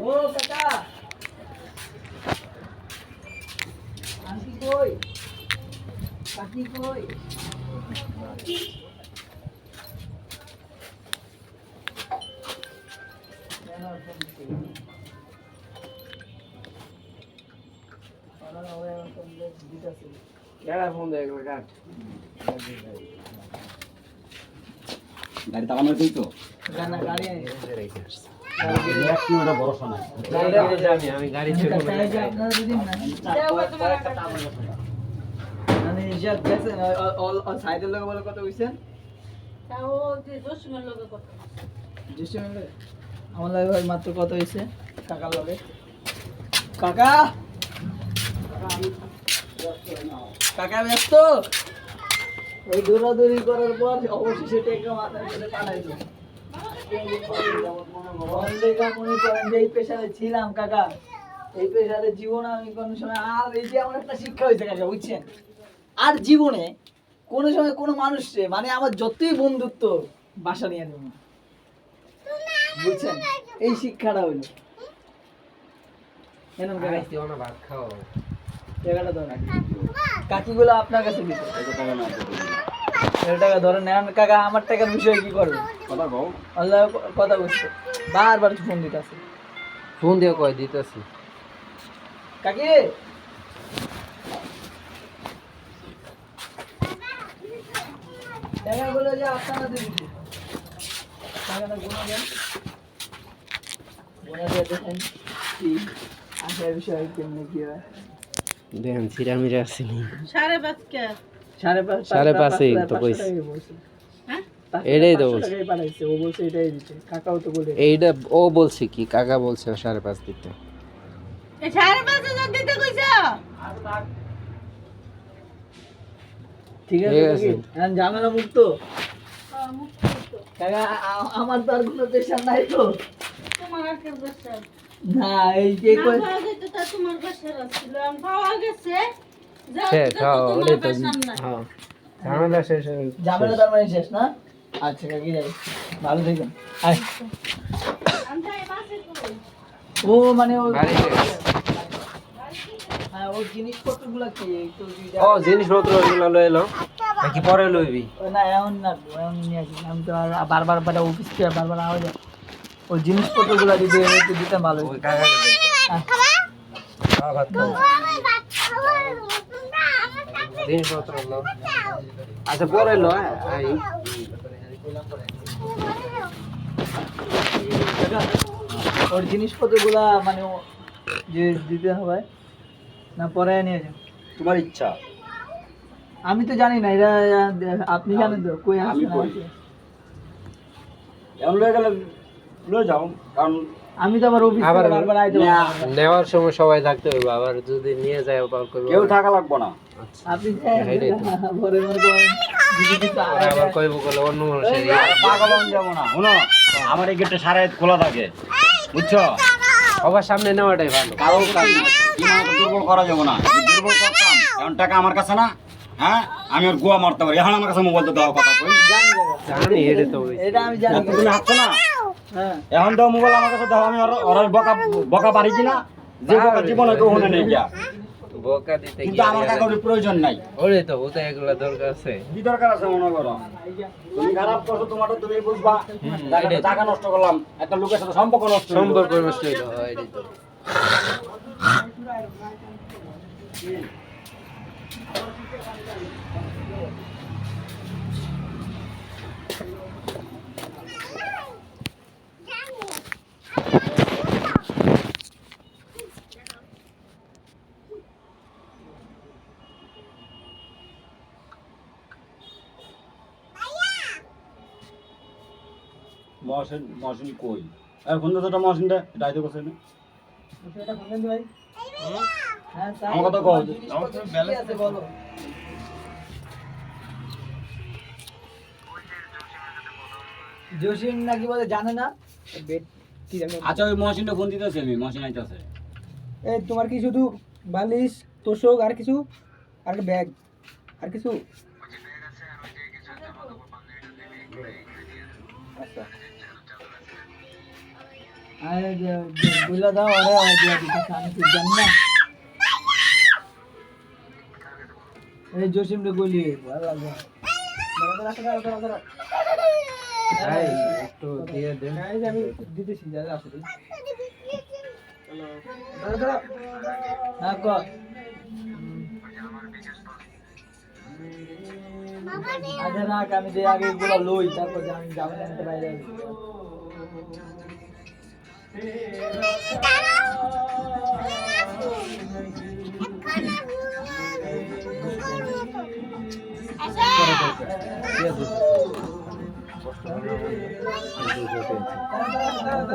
ও কাকা আন্টি কই কাকি কই গাড়ি চালানো তুই তো গাড়ি ভরসা নাই আমি গাড়ি ছেড়ে আপনারা দুদিন না মানে ইজাত গেছেন অল সাইডের লোক বলে কত কইছেন তাও যে জসিমের লগে কথা জসিমের লোক আমার লাগে ভাই মাত্র কত হইছে কাকার লগে কাকা কাকা ব্যস্ত এই দৌড়াদৌড়ি করার পর অবশেষে টেকা মাথায় করে পাঠাইছে মনে করেন যে এই পেশারে ছিলাম কাকা এই পেশারে জীবনে আমি কোনো সময় আর এই যে আমার একটা শিক্ষা হয়েছে কাকা বুঝছেন আর জীবনে কোনো সময় কোনো মানুষে মানে আমার যতই বন্ধুত্ব বাসা নিয়ে দেবো না বুঝছেন এই শিক্ষাটা হইলো ভাত খাও টাকাটা ধরেন কাকিগুলো আপনার কাছে দিতে টাকা ধরেন নেন কাকা আমার টাকার বিষয়ে কি করবে কথা কও আল্লাহ কথা বলছে বারবার ফোন দিতে আছে ফোন দিয়ে কয় দিতেছি কাকি টাকাগুলো যে আপনারা দিতে টাকাটা গুণা দেন গুণা দিয়ে দেখেন কি আসার বিষয় কেমনি কি হয় দেখেন সিরামিরা আসেনি 5:30 কে 5:30 তো কইছে। হ্যাঁ এটাই তো বলছে। পাঠাইছে ও বলছে এটাই দিতে কাকাও তো বলে এইটা ও বলছে কি কাকা বলছে 5:30 দিতে এই 5:30 দিতে কইছো ঠিক আছে ঠিক আছে। এখন ঝামেলা মুক্ত কাকা আমার তো আর কোনো প্রেশার নাই তো তোমার আর কেউ বসে না এই যে না কই পাওয়া যেত তা তোমার বসে ছিল আমি পাওয়া গেছে যাও সে তো খাও তোমার ওটাই তো বাসার না। হ্যাঁ ঝামেলা শেষ ঝামেলা তার মানে শেষ না আচ্ছা কাকি যাই ভালো থাকেন আয় আমি যাই বাসে কই ও মানে ও বাড়িতে। হ্যাঁ ওর জিনিসপত্রগুলো কি একটু ও জিনিসপত্র এগুলো লয়ে এলো নাকি পরে লইবি না এমন না এমন নিয়ে আসি আমি তো আর বারবার অফিস থেকে বারবার আওয়া যায় ওই জিনিসপত্রগুলো যদি একটু দিতে ভালো ওই হতো। কাকা হ্যাঁ। খাওয়া ভাত খাও জিনিসপত্র লো আচ্ছা পরে লো আই ওর জিনিসপত্রগুলা মানে যে দিতে হবে না পরে নিয়ে যান তোমার ইচ্ছা আমি তো জানি না এটা আপনি জানেন তো কই আমি আসছে না কই। আসছে। এমন লয়ে গেলে লয়ে যাও কারণ আমি তো আবার অফিস আবার থেকে বারবার আইতে না। পারবো না। নেওয়ার সময় সবাই থাকতে হবে আবার যদি নিয়ে যায় আবার কইবো কেউ থাকা লাগবো না আচ্ছা আপনি এটাই তো। পরে মনে করেন দিদি কিছু পরে আবার কইবো বলে অন্য মানুষের ইয়ে। আরে পাগল হন যাবো না শুনো আমার এই গেটটা সারা রাত খোলা থাকে বুঝছো সবার সামনে নেওয়াটাই ভালো কারো কাজ না ইমান তো দুর্বল করা যাবো না যদি দুর্বল করতাম এখন টাকা আমার কাছে না হ্যাঁ আমি ওর গোয়া মারতে পারি এখন আমার কাছে মোবাইল তো দেওয়া কথা কই জানি বাবা। জানি এটা তো হইছে। এটা আমি জানি তুমি হাঁটছো না হ্যাঁ এখন তো মোবাইল আমার কাছে দাও আমি ওর বকা বকা পারি কিনা যে বকা জীবনে কেউ হনে নেই গিয়া বোকা দিতে কিন্তু আমার কাছে প্রয়োজন নাই ওরে তো ওটা এগুলা দরকার আছে কি দরকার আছে মনে করো তুমি খারাপ করছো তোমারটা তুমি বুঝবা এটাই তো। টাকা নষ্ট করলাম একটা লোকের সাথে সম্পর্ক নষ্ট হইলো। সম্পর্ক নষ্ট হইলো হয় এটাই তো মহসিন কই আর কোন দাদাটা মহসিনটা এটা আইতে বসে না সেটা বলেন তো ভাই হ্যাঁ তাই আমার কথা কও। আমার তো ব্যালেন্স আছে বলো জসিম নাকি বলে জানে না বেড কি জানো আচ্ছা ওই মহসিনটা ফোন দিতেছে আমি মহসিন আইতাছে এই তোমার কি শুধু বালিশ তোষক আর কিছু আর ব্যাগ আর কিছু আচ্ছা আরে বুঝলা দাও আরে ওই দিয়া দিতেছে আমি তো জানি না এই জসিম রে গলি ভালো লাগে ভাই একটু দিয়ে দেন। এই যে আমি দিতেছি যা যা আসলে হ্যাঁ কর আচ্ছা রাখ আমি যে আগে এগুলো লই তারপর আমি যাবো জানতে বাইরে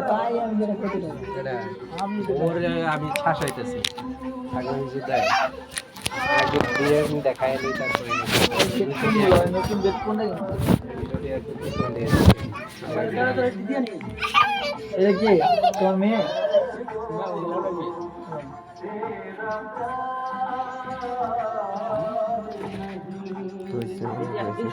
তাই আমি যেটা করতে পারি এটা আমি তো ওর আমি শাসাইতেছি আগে কিছু দেয় আগে দিয়ে আমি দেখাই দিই তারপরে নতুন বেড কোনটা ভিডিওটি একটু পিছনে দিয়ে এটা কি তোমার মেয়ে দিই।